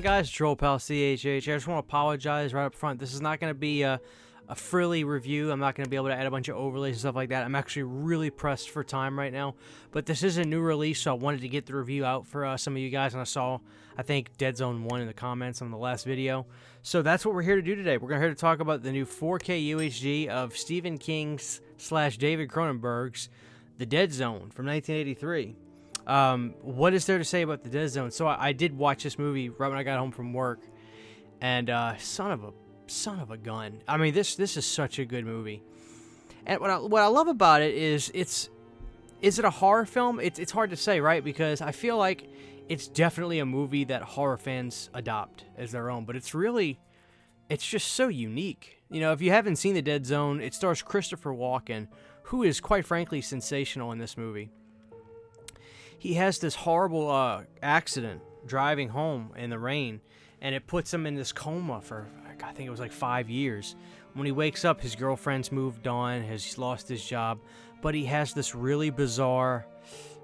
guys? Troll Pal CHH. I just want to apologize right up front. This is not going to be a frilly review. I'm not going to be able to add a bunch of overlays and stuff like that. I'm actually really pressed for time right now. But this is a new release, so I wanted to get the review out for some of you guys. And I saw, I think, Dead Zone 1 in the comments on the last video. So that's what we're here to do today. We're here to talk about the new 4K UHD of Stephen King's / David Cronenberg's The Dead Zone from 1983. What is there to say about The Dead Zone? So I did watch this movie right when I got home from work, and son of a gun. I mean, this is such a good movie. And what I love about it is is it a horror film? It's hard to say, right? Because I feel like it's definitely a movie that horror fans adopt as their own, but it's just so unique. You know, if you haven't seen The Dead Zone, it stars Christopher Walken, who is quite frankly sensational in this movie. He has this horrible accident driving home in the rain, and it puts him in this coma for, I think it was like 5 years. When he wakes up, his girlfriend's moved on, has lost his job, but he has this really bizarre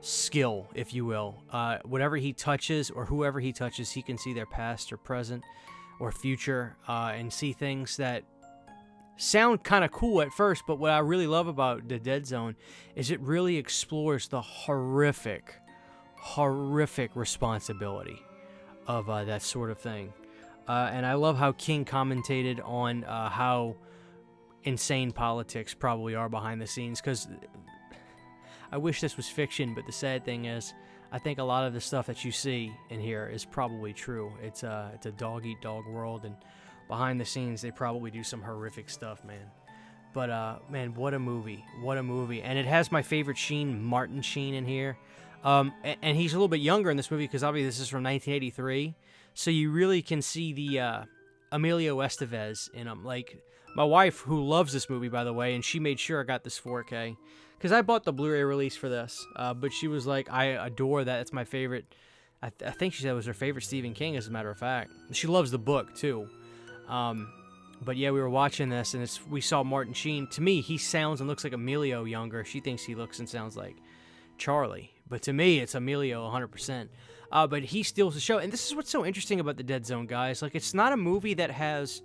skill, if you will. Whatever he touches, or whoever he touches, he can see their past or present or future, and see things that sound kind of cool at first, but what I really love about The Dead Zone is it really explores the horrific responsibility of that sort of thing. And I love how King commentated on how insane politics probably are behind the scenes, because I wish this was fiction, but the sad thing is I think a lot of the stuff that you see in here is probably true. It's a dog-eat-dog world, and behind the scenes they probably do some horrific stuff, man. But man, what a movie. And it has my favorite Sheen, Martin Sheen, in here. And he's a little bit younger in this movie because obviously this is from 1983, so you really can see the Emilio Estevez in him. Like, my wife, who loves this movie, by the way, and she made sure I got this 4K, because I bought the Blu-ray release for this, but she was like, I adore that, it's my favorite. I think she said it was her favorite Stephen King, as a matter of fact. She loves the book, too. But yeah, we were watching this, and we saw Martin Sheen. To me, he sounds and looks like Emilio younger. She thinks he looks and sounds like Charlie. But to me, it's Emilio 100%. But he steals the show. And this is what's so interesting about The Dead Zone, guys. Like, it's not a movie that has...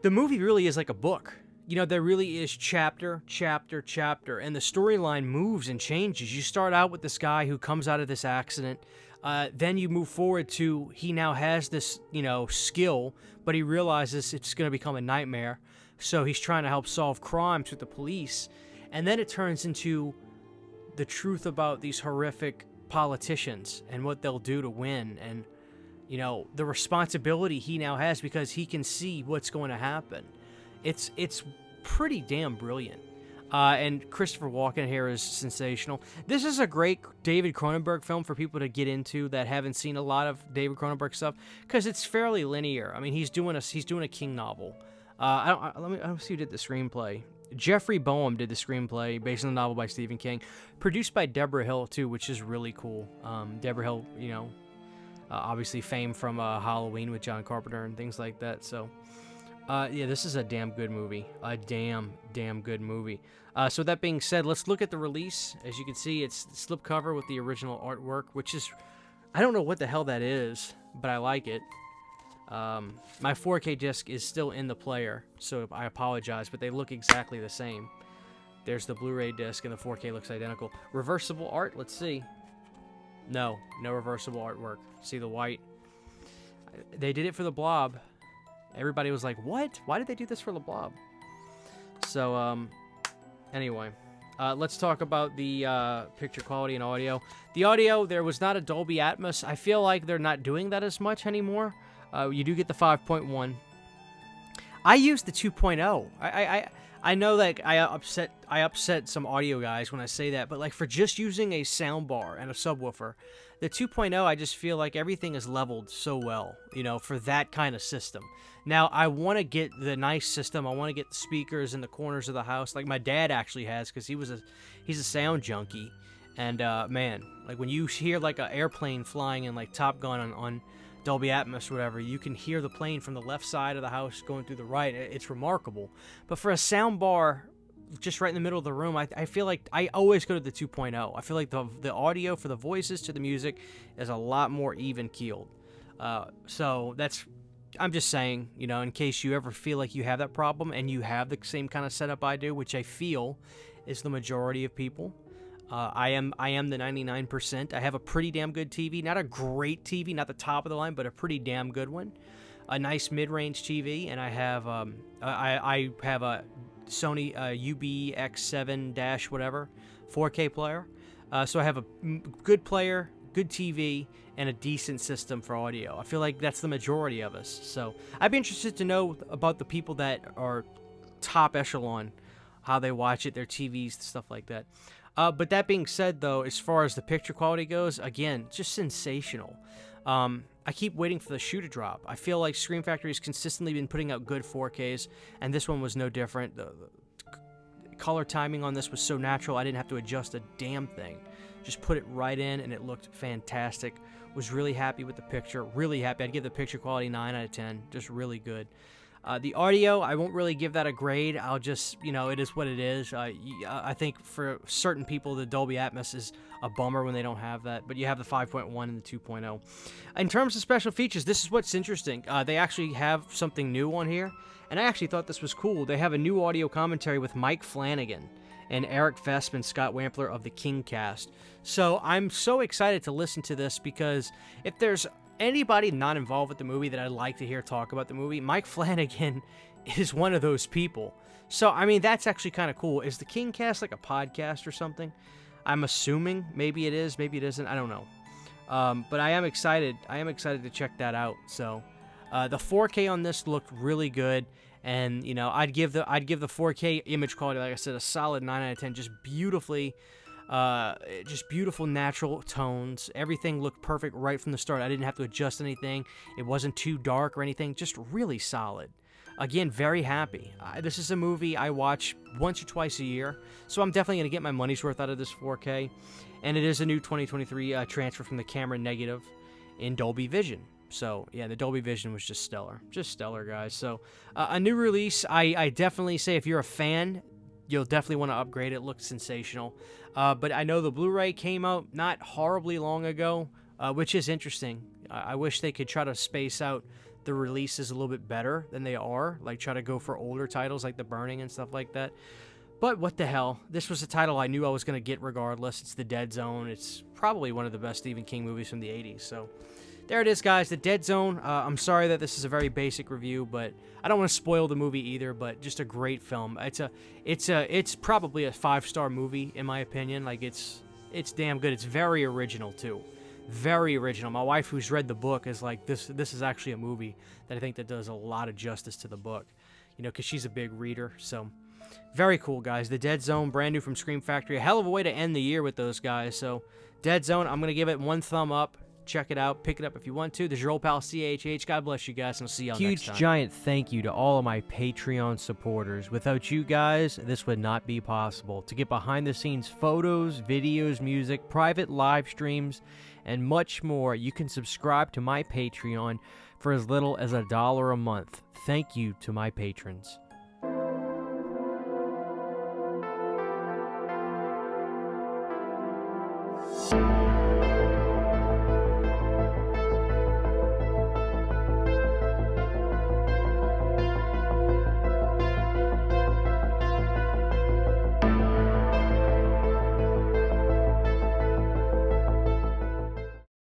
The movie really is like a book. You know, there really is chapter. And the storyline moves and changes. You start out with this guy who comes out of this accident. Then you move forward to he now has this, skill, but he realizes it's going to become a nightmare. So he's trying to help solve crimes with the police. And then it turns into the truth about these horrific politicians and what they'll do to win, and the responsibility he now has because he can see what's going to happen. It's pretty damn brilliant. And Christopher Walken here is sensational. This is a great David Cronenberg film for people to get into that haven't seen a lot of David Cronenberg stuff, because it's fairly linear. I mean, he's doing a King novel. I don't see who did the screenplay. Jeffrey Boehm did the screenplay based on the novel by Stephen King, produced by Deborah Hill too, which is really cool. Deborah Hill, obviously famed from Halloween with John Carpenter and things like that. So, yeah, this is a damn good movie. A damn good movie. So that being said, let's look at the release. As you can see, it's the slipcover with the original artwork, which is, I don't know what the hell that is, but I like it. My 4K disc is still in the player, so I apologize, but they look exactly the same. There's the Blu-ray disc, and the 4K looks identical. Reversible art, let's see. No reversible artwork. See the white? They did it for the Blob. Everybody was like, what? Why did they do this for the Blob? So, anyway. Let's talk about the picture quality and audio. The audio, there was not a Dolby Atmos. I feel like they're not doing that as much anymore. You do get the 5.1. I used the 2.0. I know that I upset some audio guys when I say that, but like for just using a soundbar and a subwoofer, the 2.0, I just feel like everything is leveled so well, for that kind of system. Now, I want to get the nice system. I want to get the speakers in the corners of the house, like my dad actually has, because he's a sound junkie. And man, like when you hear like an airplane flying in like Top Gun on Dolby Atmos or whatever, you can hear the plane from the left side of the house going through the right. It's remarkable. But for a sound bar just right in the middle of the room, I feel like I always go to the 2.0. I feel like the audio for the voices to the music is a lot more even keeled. So I'm just saying, you know, in case you ever feel like you have that problem and you have the same kind of setup I do, which I feel is the majority of people. I am the 99%. I have a pretty damn good TV, not a great TV, not the top of the line, but a pretty damn good one. A nice mid-range TV, and I have I have a Sony UBX7 dash whatever 4K player. So I have a good player, good TV, and a decent system for audio. I feel like that's the majority of us. So I'd be interested to know about the people that are top echelon, how they watch it, their TVs, stuff like that. But that being said, though, as far as the picture quality goes, again, just sensational. I keep waiting for the shoe to drop. I feel like Scream Factory has consistently been putting out good 4Ks, and this one was no different. The color timing on this was so natural, I didn't have to adjust a damn thing. Just put it right in, and it looked fantastic. Was really happy with the picture. Really happy. I'd give the picture quality 9 out of 10. Just really good. The audio, I won't really give that a grade. I'll just, you know, it is what it is. I think for certain people, the Dolby Atmos is a bummer when they don't have that. But you have the 5.1 and the 2.0. In terms of special features, this is what's interesting. They actually have something new on here. And I actually thought this was cool. They have a new audio commentary with Mike Flanagan and Eric Vesp and Scott Wampler of the King Cast. So I'm so excited to listen to this because if there's anybody not involved with the movie that I'd like to hear talk about the movie, Mike Flanagan is one of those people. So, I mean, that's actually kind of cool. Is the King Cast like a podcast or something? I'm assuming. Maybe it is. Maybe it isn't. I don't know. But I am excited. I am excited to check that out. So, the 4K on this looked really good. And, you know, I'd give the 4K image quality, like I said, a solid 9 out of 10. Just beautiful natural tones. Everything looked perfect right from the start. I didn't have to adjust anything. It wasn't too dark or anything. Just really solid. Again, very happy. This is a movie I watch once or twice a year, so I'm definitely going to get my money's worth out of this 4K. And it is a new 2023 transfer from the camera negative in Dolby Vision. So, yeah, the Dolby Vision was just stellar. Just stellar, guys. So, a new release, I definitely say if you're a fan, you'll definitely want to upgrade it. It looks sensational. But I know the Blu-ray came out not horribly long ago, which is interesting. I wish they could try to space out the releases a little bit better than they are. Like, try to go for older titles like The Burning and stuff like that. But what the hell? This was a title I knew I was going to get regardless. It's The Dead Zone. It's probably one of the best Stephen King movies from the 80s. So, there it is, guys. The Dead Zone. I'm sorry that this is a very basic review, but I don't want to spoil the movie either. But just a great film. It's probably a 5-star movie in my opinion. Like it's damn good. It's very original too, very original. My wife, who's read the book, is like this is actually a movie that I think that does a lot of justice to the book. You know, because she's a big reader. So very cool, guys. The Dead Zone, brand new from Scream Factory. A hell of a way to end the year with those guys. So Dead Zone, I'm gonna give it 1 thumb up. Check it out. Pick it up if you want to. This is your old pal CHH. God bless you guys, and I'll see y'all next time. Huge, giant thank you to all of my Patreon supporters. Without you guys, this would not be possible. To get behind-the-scenes photos, videos, music, private live streams, and much more, you can subscribe to my Patreon for as little as $1 a month. Thank you to my patrons.